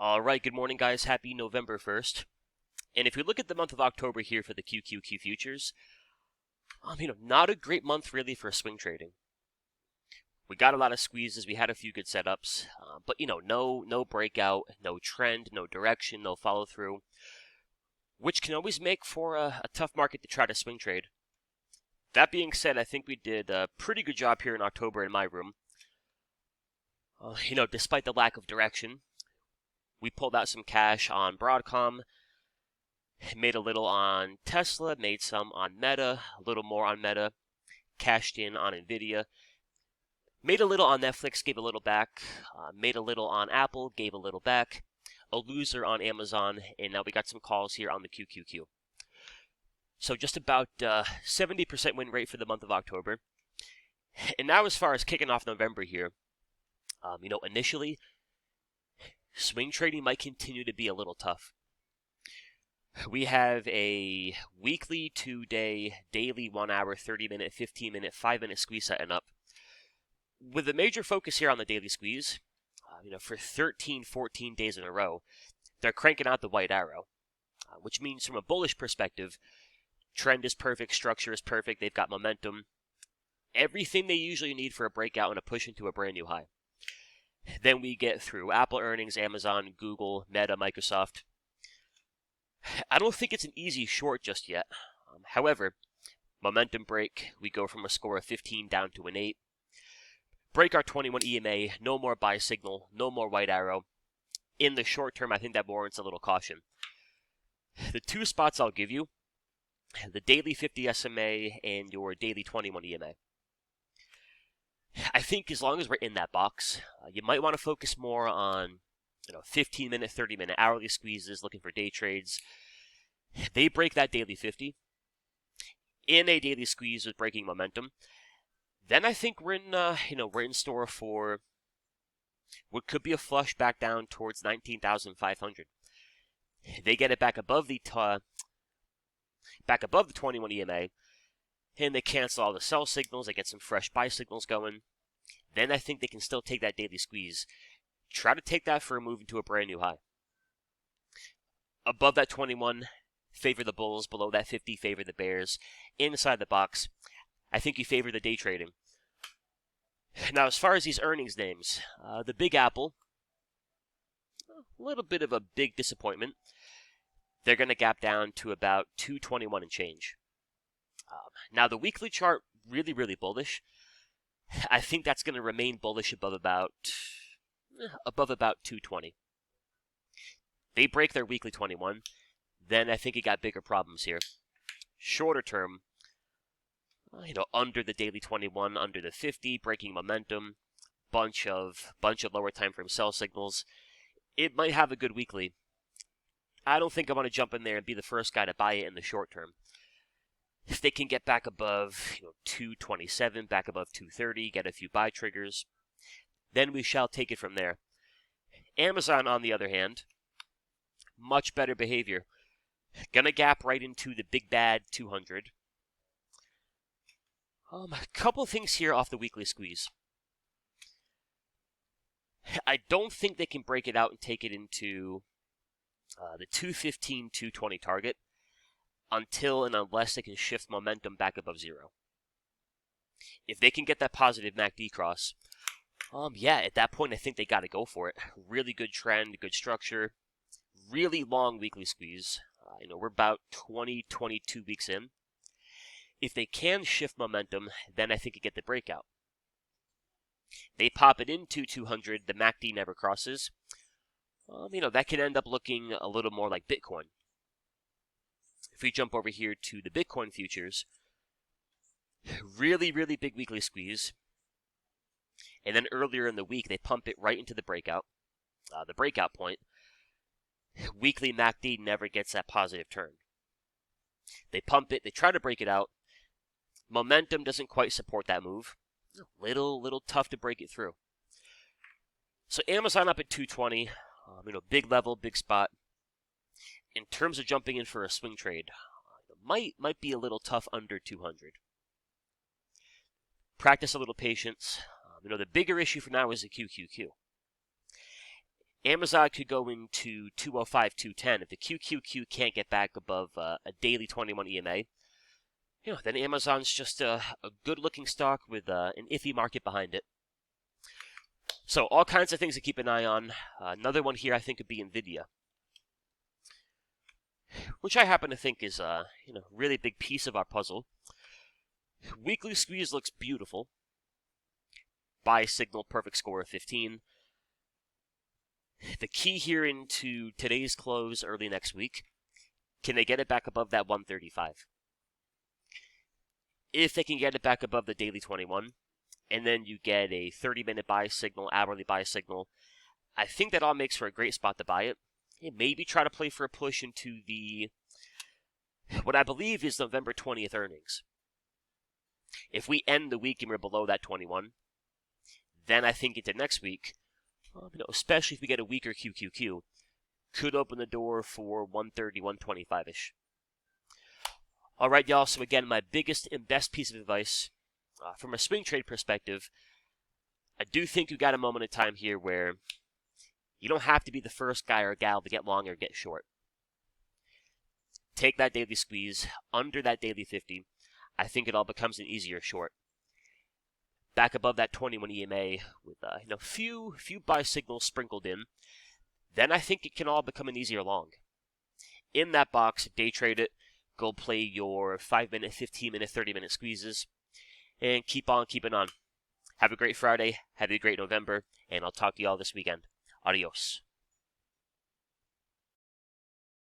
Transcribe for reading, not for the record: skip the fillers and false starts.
All right, good morning, guys. Happy November 1st. And if we look at the month of October here for the QQQ futures, not a great month really for swing trading. We got a lot of squeezes. We had a few good setups, but no breakout, no trend, no direction, no follow through, which can always make for a tough market to try to swing trade. That being said, I think we did a pretty good job here in October in my room. Despite the lack of direction, we pulled out some cash on Broadcom, made a little on Tesla, made some on Meta, a little more on Meta, cashed in on Nvidia, made a little on Netflix, gave a little back, made a little on Apple, gave a little back, a loser on Amazon, and now we got some calls here on the QQQ. So just about 70% win rate for the month of October. And now as far as kicking off November here, initially, swing trading might continue to be a little tough. We have a weekly, 2-day, daily, 1 hour, 30-minute, 15-minute, 5-minute squeeze setting up, with a major focus here on the daily squeeze. For 13, 14 days in a row, they're cranking out the white arrow, which means from a bullish perspective, trend is perfect, structure is perfect, they've got momentum, everything they usually need for a breakout and a push into a brand new high. Then we get through Apple earnings, Amazon, Google, Meta, Microsoft. I don't think it's an easy short just yet. However, momentum break, we go from a score of 15 down to an 8. Break our 21 EMA, no more buy signal, no more white arrow. In the short term, I think that warrants a little caution. The two spots I'll give you, the daily 50 SMA and your daily 21 EMA. I think as long as we're in that box, you might want to focus more on 15-minute, 30-minute hourly squeezes, looking for day trades. They break that daily 50 in a daily squeeze with breaking momentum. Then I think we're in store for what could be a flush back down towards 19,500. They get it back above the 21 EMA, and they cancel all the sell signals. They get some fresh buy signals going. Then I think they can still take that daily squeeze. Try to take that for a move into a brand new high. Above that 21, favor the bulls. Below that 50, favor the bears. Inside the box, I think you favor the day trading. Now, as far as these earnings names, the Big Apple, a little bit of a big disappointment. They're going to gap down to about 221 and change. Now, the weekly chart, really, really bullish. I think that's going to remain bullish above about 220. They break their weekly 21, then I think you got bigger problems here. Shorter term, under the daily 21, under the 50, breaking momentum, bunch of lower time frame sell signals. It might have a good weekly. I don't think I want to jump in there and be the first guy to buy it in the short term. If they can get back above 227, back above 230, get a few buy triggers, then we shall take it from there. Amazon, on the other hand, much better behavior. Gonna gap right into the big bad 200. A couple things here off the weekly squeeze. I don't think they can break it out and take it into the 215, 220 target until and unless they can shift momentum back above zero. If they can get that positive MACD cross, at that point I think they got to go for it. Really good trend, good structure, really long weekly squeeze. We're about 20, 22 weeks in. If they can shift momentum, then I think you get the breakout. They pop it into 200, the MACD never crosses. That can end up looking a little more like Bitcoin. If we jump over here to the Bitcoin futures, really, really big weekly squeeze. And then earlier in the week, they pump it right into the breakout point. Weekly MACD never gets that positive turn. They pump it, they try to break it out. Momentum doesn't quite support that move. Little tough to break it through. So Amazon up at 220, big level, big spot. In terms of jumping in for a swing trade, might be a little tough under 200. Practice a little patience. The bigger issue for now is the QQQ. Amazon could go into 205, 210. If the QQQ can't get back above a daily 21 EMA, then Amazon's just a good-looking stock with an iffy market behind it. So all kinds of things to keep an eye on. Another one here I think would be Nvidia, which I happen to think is a really big piece of our puzzle. Weekly squeeze looks beautiful. Buy signal, perfect score of 15. The key here into today's close early next week, can they get it back above that 135? If they can get it back above the daily 21, and then you get a 30-minute buy signal, hourly buy signal, I think that all makes for a great spot to buy it. And maybe try to play for a push into what I believe is November 20th earnings. If we end the week and we're below that 21, then I think into next week, especially if we get a weaker QQQ, could open the door for 130, 125-ish. All right, y'all. So again, my biggest and best piece of advice from a swing trade perspective, I do think you got a moment in time here where you don't have to be the first guy or gal to get long or get short. Take that daily squeeze under that daily 50. I think it all becomes an easier short. Back above that 21 EMA with few buy signals sprinkled in, then I think it can all become an easier long. In that box, day trade it, go play your 5-minute, 15-minute, 30-minute squeezes, and keep on keeping on. Have a great Friday, have a great November, and I'll talk to you all this weekend. Adios.